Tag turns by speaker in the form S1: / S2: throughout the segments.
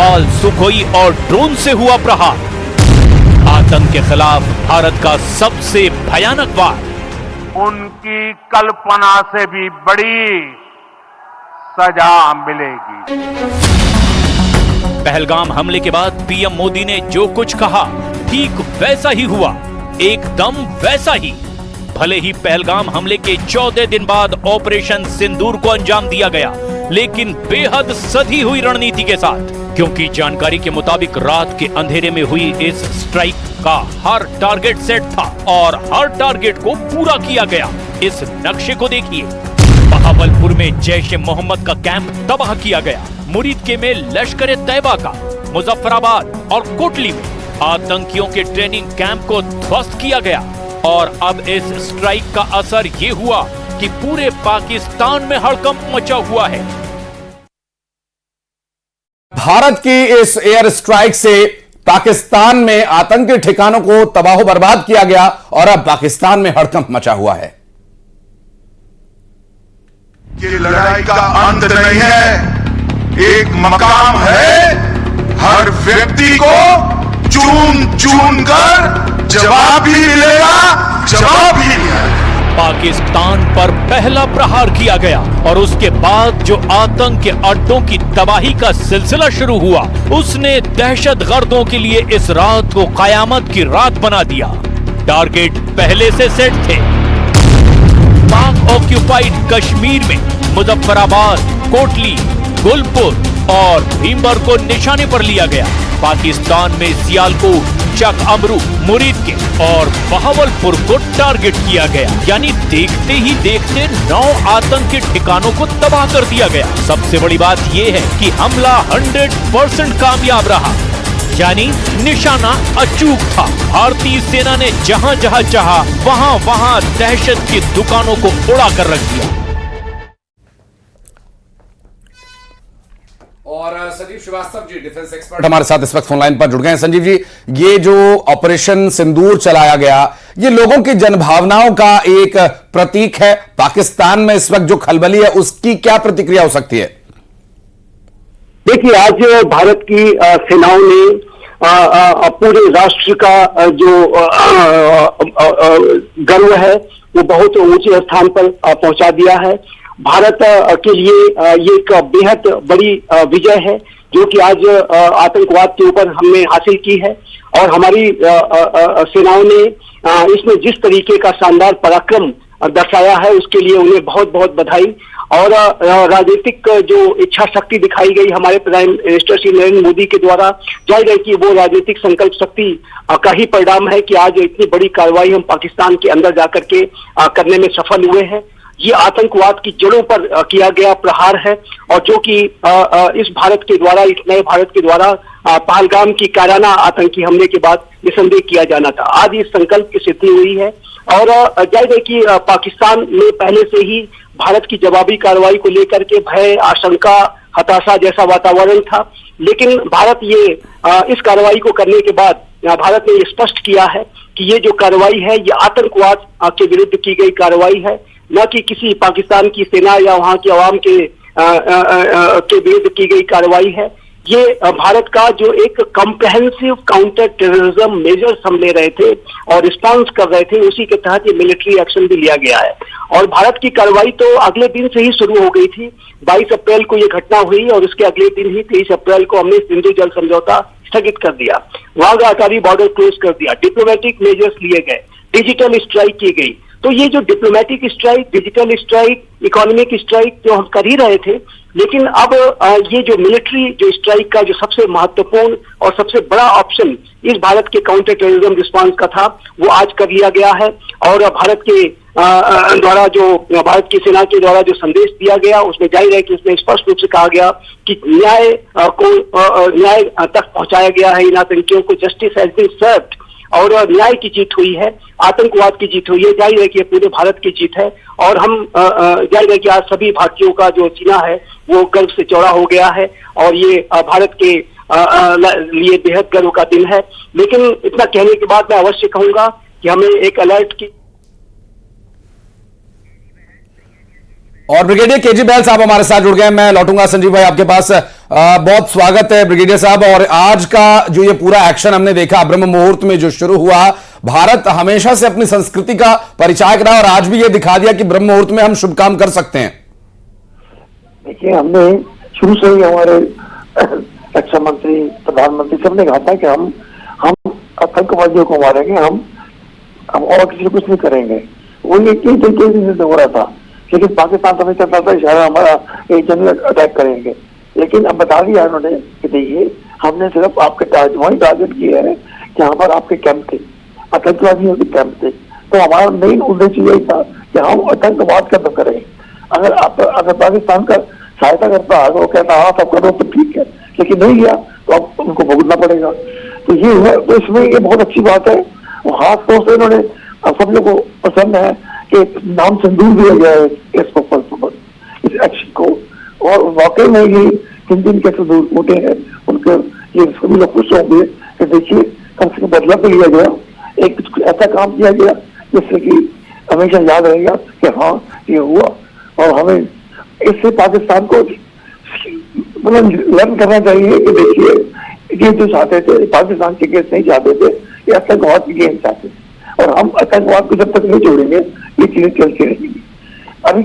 S1: Rafale, Sukhoi और drone से हुआ प्रहार। आतंक के खिलाफ भारत का सबसे भयानक वार।
S2: उनकी कल्पना से भी बड़ी सजा मिलेगी।
S1: पहलगाम हमले के बाद पीएम मोदी ने जो कुछ कहा ठीक वैसा ही हुआ, एकदम वैसा ही। भले ही पहलगाम हमले के 14 दिन बाद ऑपरेशन सिंदूर को अंजाम दिया गया, लेकिन बेहद सधी हुई रणनीति के साथ, क्योंकि जानकारी के मुताबिक रात के अंधेरे में हुई इस स्ट्राइक का हर टारगेट सेट था और हर टारगेट को पूरा किया गया। इस नक्शे को देखिए। बहावलपुर में जैश ए मोहम्मद का कैंप तबाह किया गया, मुरीदके में लश्कर ए तैयबा का, मुजफ्फराबाद और कोटली में आतंकियों के ट्रेनिंग कैंप को ध्वस्त किया गया। और अब इस स्ट्राइक का असर ये हुआ कि पूरे पाकिस्तान में हड़कंप मचा हुआ है।
S3: भारत की इस एयर स्ट्राइक से पाकिस्तान में आतंकी ठिकानों को तबाह बर्बाद किया गया और अब पाकिस्तान में हड़कंप मचा हुआ है।
S4: ये लड़ाई का अंत नहीं है, एक मकाम है। हर व्यक्ति को चुन चुन कर जवाब भी मिलेगा, जवाब भी मिलेगा।
S1: पाकिस्तान पर पहला प्रहार किया गया और उसके बाद जो आतंक के अड्डों की तबाही का सिलसिला शुरू हुआ, उसने दहशतगर्दों के लिए इस रात को कयामत की रात बना दिया। टारगेट पहले से सेट थे। पाक ऑक्यूपाइड कश्मीर में मुजफ्फराबाद, कोटली, गुलपुर और भीमबर को निशाने पर लिया गया। पाकिस्तान में सियालकोट, चक अमरू, मुरीदके और बहावलपुर को टारगेट किया गया। यानी देखते ही देखते 9 आतंकी ठिकानों को तबाह कर दिया गया। सबसे बड़ी बात यह है कि हमला 100% कामयाब रहा, यानी निशाना अचूक था। भारतीय सेना ने जहां जहां चाहा वहां वहां दहशत की दुकानों को उड़ा कर रख दिया।
S3: और संजीव श्रीवास्तव जी, डिफेंस एक्सपर्ट, हमारे साथ इस वक्त फोन लाइन पर जुड़ गए हैं। संजीव जी, ये जो ऑपरेशन सिंदूर चलाया गया, ये लोगों की जनभावनाओं का एक प्रतीक है। पाकिस्तान में इस वक्त जो खलबली है, उसकी क्या प्रतिक्रिया हो सकती है?
S5: देखिए, आज भारत की सेनाओं ने पूरे राष्ट्र का जो गर्व है वो बहुत ऊंचे स्थान पर पहुंचा दिया है। भारत के लिए ये एक बेहद बड़ी विजय है जो कि आज आतंकवाद के ऊपर हमने हासिल की है। और हमारी सेनाओं ने इसमें जिस तरीके का शानदार पराक्रम दर्शाया है, उसके लिए उन्हें बहुत बहुत बधाई। और राजनीतिक जो इच्छा शक्ति दिखाई गई हमारे प्राइम मिनिस्टर श्री नरेंद्र मोदी के द्वारा, जाहिर है कि वो राजनीतिक संकल्प शक्ति का ही परिणाम है कि आज इतनी बड़ी कार्रवाई हम पाकिस्तान के अंदर जाकर के करने में सफल हुए हैं। ये आतंकवाद की जड़ों पर किया गया प्रहार है और जो कि इस भारत के द्वारा, इस नए भारत के द्वारा पहलगाम की कायराना आतंकी हमले के बाद निसंदेह किया जाना था। आज इस संकल्प की सिद्धि हुई है और जाहिर है कि पाकिस्तान में पहले से ही भारत की जवाबी कार्रवाई को लेकर के भय, आशंका, हताशा जैसा वातावरण था। लेकिन भारत ये इस कार्रवाई को करने के बाद भारत ने ये स्पष्ट किया है कि ये जो कार्रवाई है ये आतंकवाद के विरुद्ध की गई कार्रवाई है, न कि किसी पाकिस्तान की सेना या वहां की आवाम के विरुद्ध की गई कार्रवाई है। ये भारत का जो एक कॉम्प्रिहेंसिव काउंटर टेररिज्म मेजर्स हम ले रहे थे और रिस्पांस कर रहे थे, उसी के तहत ये मिलिट्री एक्शन भी लिया गया है। और भारत की कार्रवाई तो अगले दिन से ही शुरू हो गई थी। 22 अप्रैल को ये घटना हुई और उसके अगले दिन ही 23 अप्रैल को हमने सिंधु जल समझौता स्थगित कर दिया, वाघा अटारी बॉर्डर क्लोज कर दिया, डिप्लोमेटिक मेजर्स लिए गए, डिजिटल स्ट्राइक की गई। तो ये जो diplomatic strike, digital strike, economic strike जो हम कर ही रहे थे, लेकिन अब ये जो मिलिट्री जो स्ट्राइक का जो सबसे महत्वपूर्ण और सबसे बड़ा ऑप्शन इस भारत के काउंटर टेररिज्म रिस्पांस का था, वो आज कर लिया गया है। और भारत के द्वारा जो भारत की सेना के द्वारा जो संदेश दिया गया, उसमें जाहिर है कि उसमें स्पष्ट रूप से कहा गया कि न्याय तक पहुंचाया गया है इन आतंकियों को। जस्टिस हैज बीन सर्व्ड और न्याय की जीत हुई है, आतंकवाद की जीत हुई है। जाहिर है कि ये पूरे भारत की जीत है और हम जाहिर है कि आज सभी भारतीयों का जो सीना है वो गर्व से चौड़ा हो गया है और ये भारत के लिए बेहद गर्व का दिन है। लेकिन इतना कहने के बाद मैं अवश्य कहूंगा कि हमें एक अलर्ट की
S3: और ब्रिगेडियर केजी बैल साहब हमारे साथ जुड़ गए। मैं लौटूंगा संजीव भाई आपके पास। बहुत स्वागत है ब्रिगेडियर साहब। और आज का जो ये पूरा एक्शन हमने देखा ब्रह्म मुहूर्त में जो शुरू हुआ, भारत हमेशा से अपनी संस्कृति का परिचायक रहा और आज भी ये दिखा दिया कि ब्रह्म मुहूर्त में हम शुभ काम कर सकते हैं।
S6: देखिए, हमने शुरू से ही हमारे रक्षा मंत्री, प्रधानमंत्री सबने कहा था कि हम आतंकवादियों को मारेंगे, हम और किसी को कुछ नहीं करेंगे। वो ये कई तरीके से हो रहा था, लेकिन पाकिस्तान तो नहीं चलता था इशारा हमारा एक जनरल अटैक करेंगे। लेकिन अब बता दिया उन्होंने कि देखिए, हमने सिर्फ आपके टारगेट किया है कि यहाँ पर आपके कैंप थे, आतंकवादियों के कैंप थे। तो हमारा मेन उद्देश्य यही था कि हम आतंकवाद खत्म करें। अगर पाकिस्तान का सहायता करता तो वो कहता हाँ सब करो तो ठीक है, लेकिन नहीं किया तो अब उनको भुगतना पड़ेगा। तो ये है, तो इसमें ये बहुत अच्छी बात है। खास तौर से इन्होंने सब लोगों को पसंद है कि नाम सिंदूर दिया गया है इस एक्शन को। और वाकई में ये जिन के सिंदूर टूटे हैं उनके ये सभी लोग खुश होंगे कि देखिए कम से कम बदला तो लिया गया, एक ऐसा काम किया गया जिससे कि हमेशा याद रहेगा कि हाँ ये हुआ। और हमें इससे पाकिस्तान को मतलब लर्न करना चाहिए कि देखिए ये जो चाहते थे पाकिस्तान के केस नहीं चाहते थे, ये आतंकवाद की गेम चाहते थे। और हम आतंकवाद को जब तक नहीं छोड़ेंगे ये चीजें चलती रहेंगी। अभी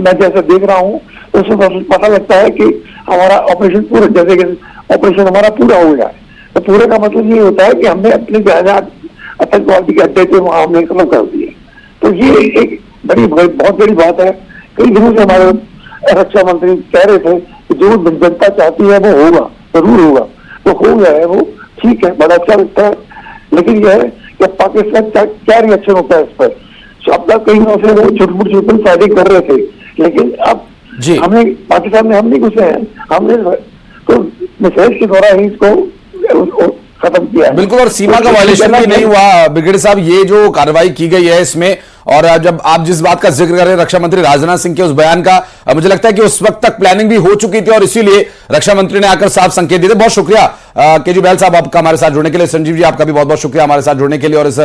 S6: मैं जैसे देख रहा हूँ तो उसमें पता लगता है कि हमारा ऑपरेशन पूरा, जैसे कि ऑपरेशन हमारा पूरा हो गया है। तो पूरे का मतलब ये होता है कि हमने अपने आतंकवादी के अड्डे थे वहां हमने खत्म कर दिए। तो ये एक बहुत बड़ी बात है। कई दिनों से हमारे रक्षा मंत्री कह रहे थे कि जो जनता चाहती है वो होगा, जरूर होगा। तो हो गया है, वो ठीक है, बड़ा अच्छा लगता है। लेकिन यह है कि पाकिस्तान क्या रिएक्शन होता है इस पर। अब तक कई दिनों से वो छोटी फायरिंग कर रहे थे, लेकिन अब हमने पाकिस्तान में हम नहीं घुसे हैं, हमने तो मिसाइल के द्वारा ही इसको खत्म किया।
S3: बिल्कुल, और सीमा का वायलेशन भी नहीं हुआ। ब्रिगेडियर साहब, ये जो कार्रवाई की गई है इसमें, और जब आप जिस बात का जिक्र कर रहे हैं रक्षा मंत्री राजनाथ सिंह के उस बयान का, मुझे लगता है कि उस वक्त तक प्लानिंग भी हो चुकी थी और इसीलिए रक्षा मंत्री ने आकर साफ संकेत दिए थे। बहुत शुक्रिया केजी बैल साहब आपका हमारे साथ जुड़ने के लिए। संजीव जी आपका भी बहुत बहुत शुक्रिया हमारे साथ जुड़ने के लिए और इस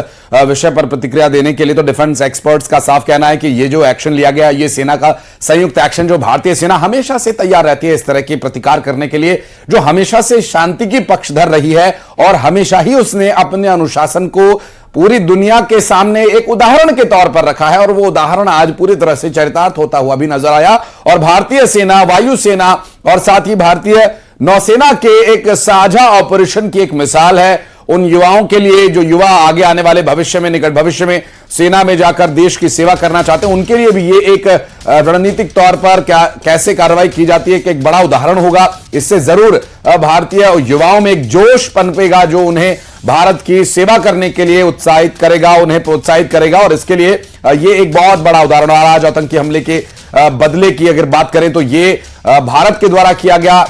S3: विषय पर प्रतिक्रिया देने के लिए। तो डिफेंस एक्सपर्ट्स का साफ कहना है कि ये जो एक्शन लिया गया, ये सेना का संयुक्त एक्शन, जो भारतीय सेना हमेशा से तैयार रहती है इस तरह की प्रतिकार करने के लिए, जो हमेशा से शांति की पक्षधर रही है और हमेशा ही उसने अपने अनुशासन को पूरी दुनिया के सामने एक उदाहरण के तौर पर रखा है। और वो उदाहरण आज पूरी तरह से चरितार्थ होता हुआ भी नजर आया। और भारतीय सेना, वायुसेना और साथ ही भारतीय नौसेना के एक साझा ऑपरेशन की एक मिसाल है उन युवाओं के लिए, जो युवा आगे आने वाले भविष्य में, निकट भविष्य में सेना में जाकर देश की सेवा करना चाहते हैं, उनके लिए भी ये एक रणनीतिक तौर पर कैसे कार्रवाई की जाती है कि एक बड़ा उदाहरण होगा। इससे जरूर भारतीय युवाओं में एक जोश पनपेगा जो उन्हें भारत की सेवा करने के लिए उत्साहित करेगा, उन्हें प्रोत्साहित करेगा। और इसके लिए ये एक बहुत बड़ा उदाहरण। और आज आतंकी हमले के बदले की अगर बात करें तो ये भारत के द्वारा किया गया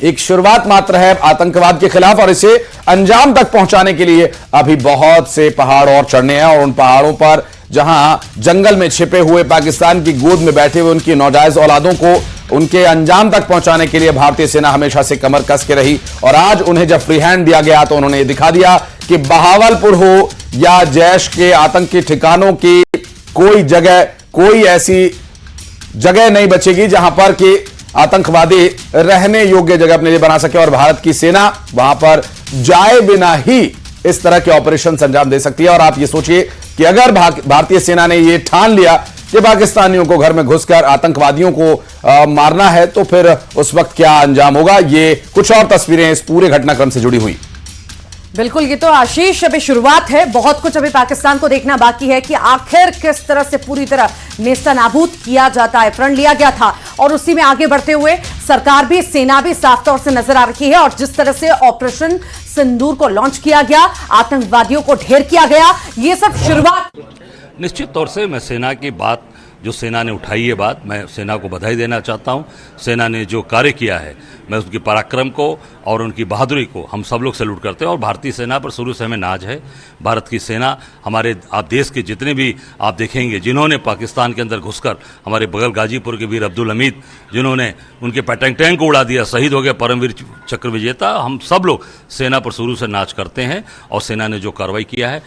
S3: एक शुरुआत मात्र है आतंकवाद के खिलाफ, और इसे अंजाम तक पहुंचाने के लिए अभी बहुत से पहाड़ और चढ़ने हैं। और उन पहाड़ों पर जहां जंगल में छिपे हुए पाकिस्तान की गोद में बैठे हुए उनकी नौजायज औलादों को उनके अंजाम तक पहुंचाने के लिए भारतीय सेना हमेशा से कमर कस के रही। और आज उन्हें जब फ्री हैंड दिया गया तो उन्होंने दिखा दिया कि बहावलपुर हो या जैश के आतंकी ठिकानों की कोई जगह, कोई ऐसी जगह नहीं बचेगी जहां पर कि आतंकवादी रहने योग्य जगह अपने लिए बना सके। और भारत की सेना वहां पर जाए बिना ही इस तरह के ऑपरेशन अंजाम दे सकती है। और आप ये सोचिए कि अगर भारतीय सेना ने ये ठान लिया कि पाकिस्तानियों को घर में घुसकर आतंकवादियों को मारना है, तो फिर उस वक्त क्या अंजाम होगा। ये कुछ और तस्वीरें इस पूरे घटनाक्रम से जुड़ी हुई।
S7: बिल्कुल, ये तो आशीष अभी शुरुआत है, बहुत कुछ अभी पाकिस्तान को देखना बाकी है कि आखिर किस तरह से पूरी तरह नेस्तनाबूद किया जाता है। प्रण लिया गया था और उसी में आगे बढ़ते हुए सरकार भी, सेना भी साफ तौर से नजर आ रही है। और जिस तरह से ऑपरेशन सिंदूर को लॉन्च किया गया, आतंकवादियों को ढेर किया गया, ये सब शुरुआत।
S8: निश्चित तौर से मैं सेना की बात, जो सेना ने उठाई है बात, मैं सेना को बधाई देना चाहता हूं। सेना ने जो कार्य किया है, मैं उसकी पराक्रम को और उनकी बहादुरी को हम सब लोग सैल्यूट करते हैं। और भारतीय सेना पर शुरू से हमें नाज है। भारत की सेना, हमारे आप देश के जितने भी आप देखेंगे जिन्होंने पाकिस्तान के अंदर घुसकर, हमारे बगल गाजीपुर के वीर अब्दुल हमीद जिन्होंने उनके पैटंग टैंक को उड़ा दिया, शहीद हो गए, परमवीर चक्र विजेता, हम सब लोग सेना पर शुरू से नाज करते हैं। और सेना ने जो कार्रवाई किया है